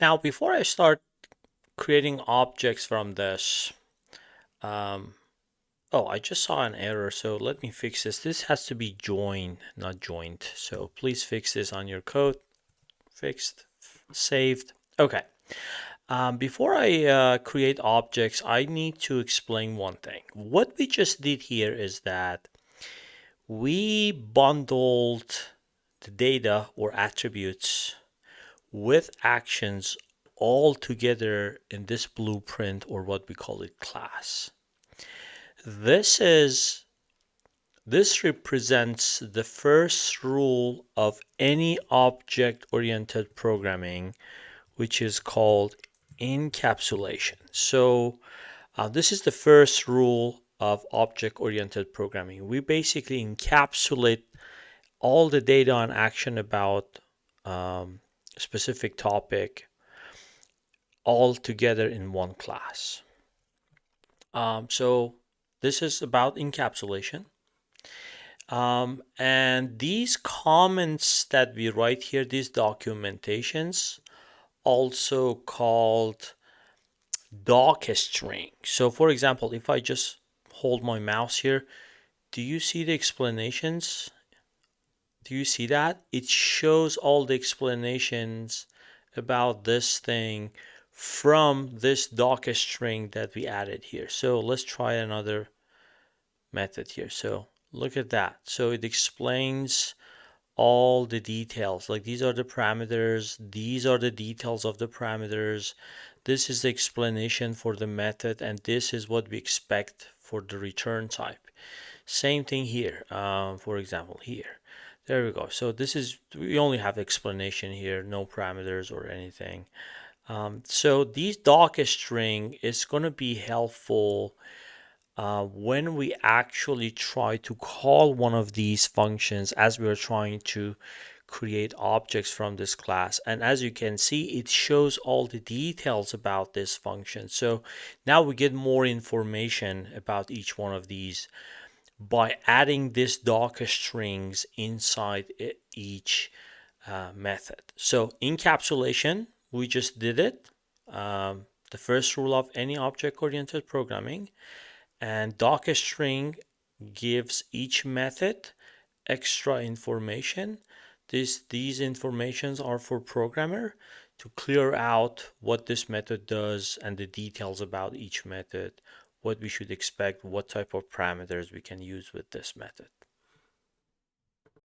Now, before I start creating objects from this, oh, I just saw an error, so let me fix this. This has to be join, not joint. So please fix this on your code. Fixed, saved. Okay. Before I create objects, I need to explain one thing. What we just did here is that we bundled the data or attributes with actions all together in this blueprint, or what we call it, class. This represents the first rule of any object-oriented programming, which is called encapsulation. So this is the first rule of object-oriented programming. We basically encapsulate all the data and action about a specific topic all together in one class. So this is about encapsulation. And these comments that we write here, these documentations, also called DocString. So for example, if I just hold my mouse here, do you see the explanations? Do you see that? It shows all the explanations about this thing from this DocString that we added here. So let's try another method here. So look at that. So it explains all the details. Like these are the parameters, these are the details of the parameters, this is the explanation for the method, and this is what we expect for the return type. Same thing here. For example, here. There we go. So this is, we only have explanation here, no parameters or anything. So these DocString is going to be helpful when we actually try to call one of these functions as we are trying to create objects from this class. And as you can see, it shows all the details about this function. So now we get more information about each one of these by adding this DocStrings inside each method. So encapsulation, we just did it. The first rule of any object-oriented programming. And DocString gives each method extra information. These informations are for programmer to clear out what this method does and the details about each method, what we should expect, what type of parameters we can use with this method.